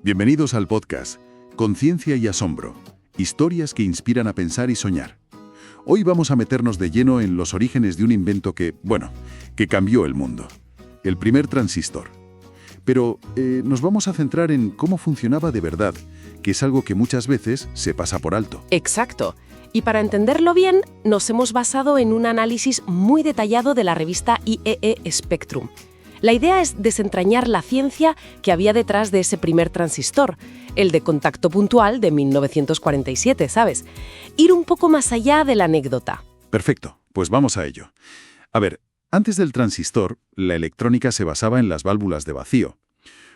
Bienvenidos al podcast Conciencia y Asombro, historias que inspiran a pensar y soñar. Hoy vamos a meternos de lleno en los orígenes de un invento que cambió el mundo. El primer transistor. Pero nos vamos a centrar en cómo funcionaba de verdad, que es algo que muchas veces se pasa por alto. Exacto. Y para entenderlo bien, nos hemos basado en un análisis muy detallado de la revista IEEE Spectrum. La idea es desentrañar la ciencia que había detrás de ese primer transistor, el de contacto puntual de 1947, ¿sabes? Ir un poco más allá de la anécdota. Perfecto, pues vamos a ello. A ver, antes del transistor, la electrónica se basaba en las válvulas de vacío.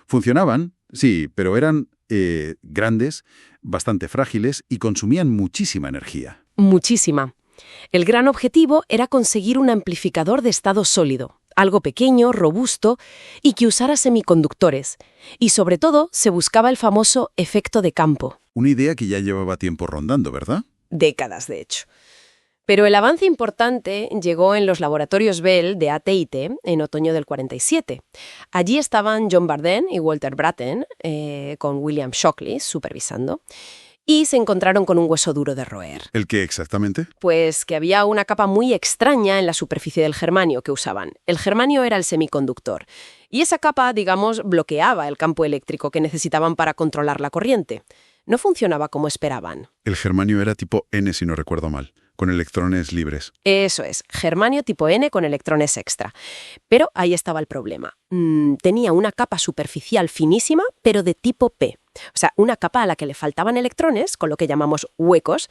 Funcionaban, sí, pero eran grandes, bastante frágiles y consumían muchísima energía. Muchísima. El gran objetivo era conseguir un amplificador de estado sólido, algo pequeño, robusto y que usara semiconductores. Y sobre todo se buscaba el famoso efecto de campo. Una idea que ya llevaba tiempo rondando, ¿verdad? Décadas, de hecho. Pero el avance importante llegó en los laboratorios Bell de AT&T en otoño del 47. Allí estaban John Bardeen y Walter Brattain, con William Shockley supervisando, y se encontraron con un hueso duro de roer. ¿El qué exactamente? Pues que había una capa muy extraña en la superficie del germanio que usaban. El germanio era el semiconductor. Y esa capa, digamos, bloqueaba el campo eléctrico que necesitaban para controlar la corriente. No funcionaba como esperaban. El germanio era tipo N, si no recuerdo mal, con electrones libres. Eso es, germanio tipo N con electrones extra. Pero ahí estaba el problema. Tenía una capa superficial finísima, pero de tipo P. O sea, una capa a la que le faltaban electrones, con lo que llamamos huecos,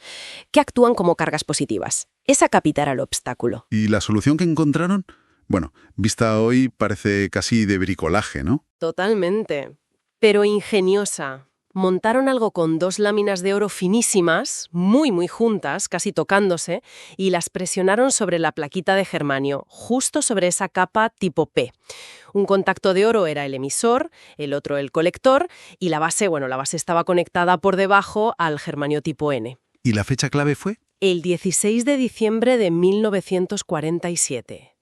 que actúan como cargas positivas. Esa capita era el obstáculo. ¿Y la solución que encontraron? Bueno, vista hoy parece casi de bricolaje, ¿no? Totalmente. Pero ingeniosa. Montaron algo con dos láminas de oro finísimas, muy juntas, casi tocándose, y las presionaron sobre la plaquita de germanio, justo sobre esa capa tipo P. Un contacto de oro era el emisor, el otro el colector, y la base estaba conectada por debajo al germanio tipo N. ¿Y la fecha clave fue? El 16 de diciembre de 1947.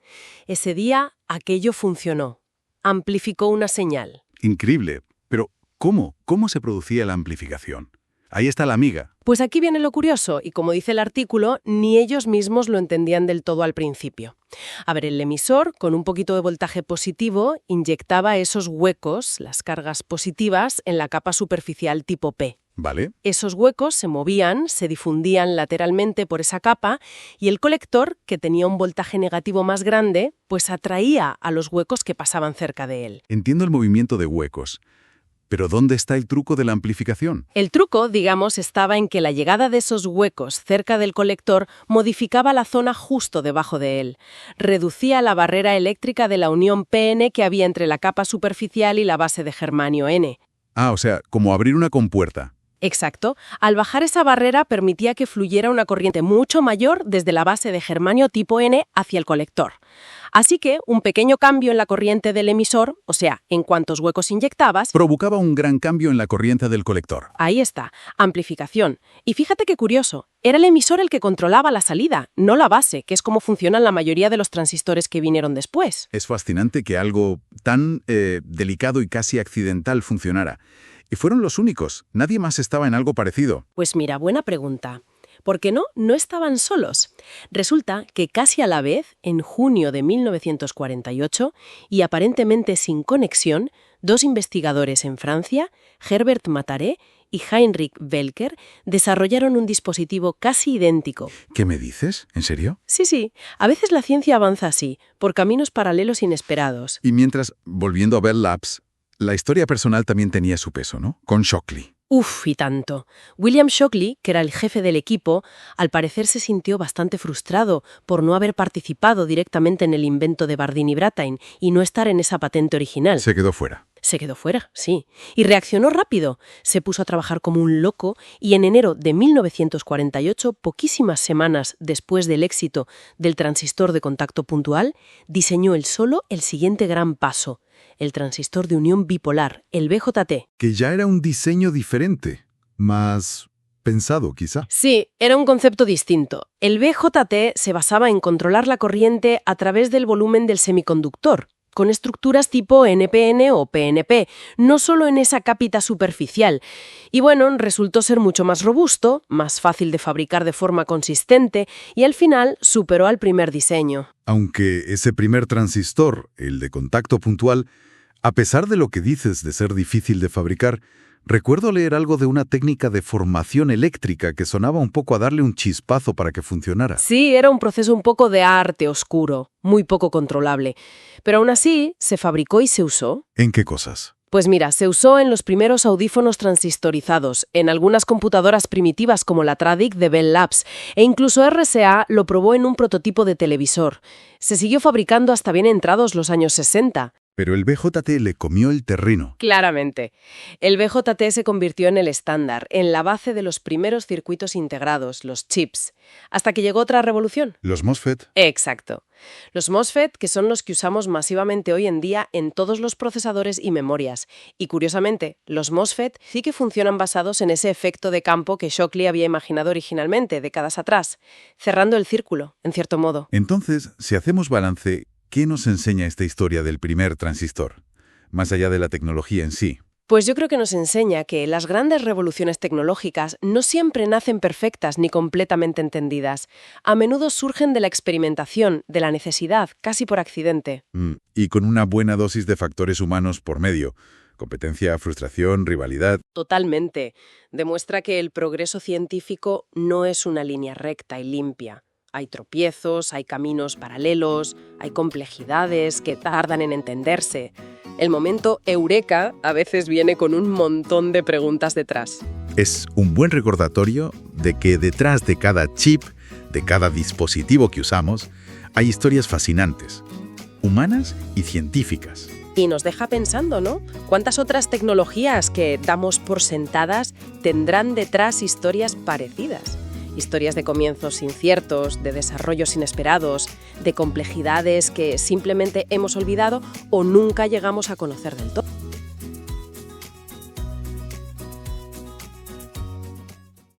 Ese día, aquello funcionó. Amplificó una señal. Increíble. Pero, ¿cómo? ¿Cómo se producía la amplificación? Ahí está la amiga. Pues aquí viene lo curioso, y como dice el artículo, ni ellos mismos lo entendían del todo al principio. A ver, el emisor, con un poquito de voltaje positivo, inyectaba esos huecos, las cargas positivas, en la capa superficial tipo P. ¿Vale? Esos huecos se movían, se difundían lateralmente por esa capa, y el colector, que tenía un voltaje negativo más grande, pues atraía a los huecos que pasaban cerca de él. Entiendo el movimiento de huecos. ¿Pero dónde está el truco de la amplificación? El truco, digamos, estaba en que la llegada de esos huecos cerca del colector modificaba la zona justo debajo de él. Reducía la barrera eléctrica de la unión PN que había entre la capa superficial y la base de germanio N. Ah, o sea, como abrir una compuerta. Exacto. Al bajar esa barrera permitía que fluyera una corriente mucho mayor desde la base de germanio tipo N hacia el colector. Así que un pequeño cambio en la corriente del emisor, o sea, en cuántos huecos inyectabas, provocaba un gran cambio en la corriente del colector. Ahí está, amplificación. Y fíjate qué curioso, era el emisor el que controlaba la salida, no la base, que es como funcionan la mayoría de los transistores que vinieron después. Es fascinante que algo tan delicado y casi accidental funcionara. Y fueron los únicos. Nadie más estaba en algo parecido. Pues mira, buena pregunta. ¿Por qué no? No estaban solos. Resulta que casi a la vez, en junio de 1948, y aparentemente sin conexión, dos investigadores en Francia, Herbert Mataré y Heinrich Welker, desarrollaron un dispositivo casi idéntico. ¿Qué me dices? ¿En serio? Sí. A veces la ciencia avanza así, por caminos paralelos inesperados. Y mientras, volviendo a Bell Labs, la historia personal también tenía su peso, ¿no? Con Shockley. Uf, y tanto. William Shockley, que era el jefe del equipo, al parecer se sintió bastante frustrado por no haber participado directamente en el invento de Bardeen y Brattain y no estar en esa patente original. Se quedó fuera. Se quedó fuera, sí. Y reaccionó rápido. Se puso a trabajar como un loco y en enero de 1948, poquísimas semanas después del éxito del transistor de contacto puntual, diseñó él solo el siguiente gran paso, el transistor de unión bipolar, el BJT. Que ya era un diseño diferente, más pensado quizá. Sí, era un concepto distinto. El BJT se basaba en controlar la corriente a través del volumen del semiconductor. con estructuras tipo NPN o PNP, no solo en esa cápita superficial. Y bueno, resultó ser mucho más robusto, más fácil de fabricar de forma consistente y al final superó al primer diseño. Aunque ese primer transistor, el de contacto puntual, a pesar de lo que dices de ser difícil de fabricar, recuerdo leer algo de una técnica de formación eléctrica que sonaba un poco a darle un chispazo para que funcionara. Sí, era un proceso un poco de arte oscuro, muy poco controlable. Pero aún así, se fabricó y se usó. ¿En qué cosas? Pues mira, se usó en los primeros audífonos transistorizados, en algunas computadoras primitivas como la Tradic de Bell Labs, e incluso RCA lo probó en un prototipo de televisor. Se siguió fabricando hasta bien entrados los años 60. Pero el BJT le comió el terreno. Claramente. El BJT se convirtió en el estándar, en la base de los primeros circuitos integrados, los chips, hasta que llegó otra revolución. ¿Los MOSFET? Exacto. Los MOSFET, que son los que usamos masivamente hoy en día en todos los procesadores y memorias. Y curiosamente, los MOSFET sí que funcionan basados en ese efecto de campo que Shockley había imaginado originalmente, décadas atrás, cerrando el círculo, en cierto modo. Entonces, si hacemos balance, ¿qué nos enseña esta historia del primer transistor? Más allá de la tecnología en sí. Pues yo creo que nos enseña que las grandes revoluciones tecnológicas no siempre nacen perfectas ni completamente entendidas. A menudo surgen de la experimentación, de la necesidad, casi por accidente. Y con una buena dosis de factores humanos por medio. Competencia, frustración, rivalidad. Totalmente. Demuestra que el progreso científico no es una línea recta y limpia. Hay tropiezos, hay caminos paralelos, hay complejidades que tardan en entenderse. El momento eureka a veces viene con un montón de preguntas detrás. Es un buen recordatorio de que detrás de cada chip, de cada dispositivo que usamos, hay historias fascinantes, humanas y científicas. Y nos deja pensando, ¿no? ¿Cuántas otras tecnologías que damos por sentadas tendrán detrás historias parecidas? Historias de comienzos inciertos, de desarrollos inesperados, de complejidades que simplemente hemos olvidado o nunca llegamos a conocer del todo.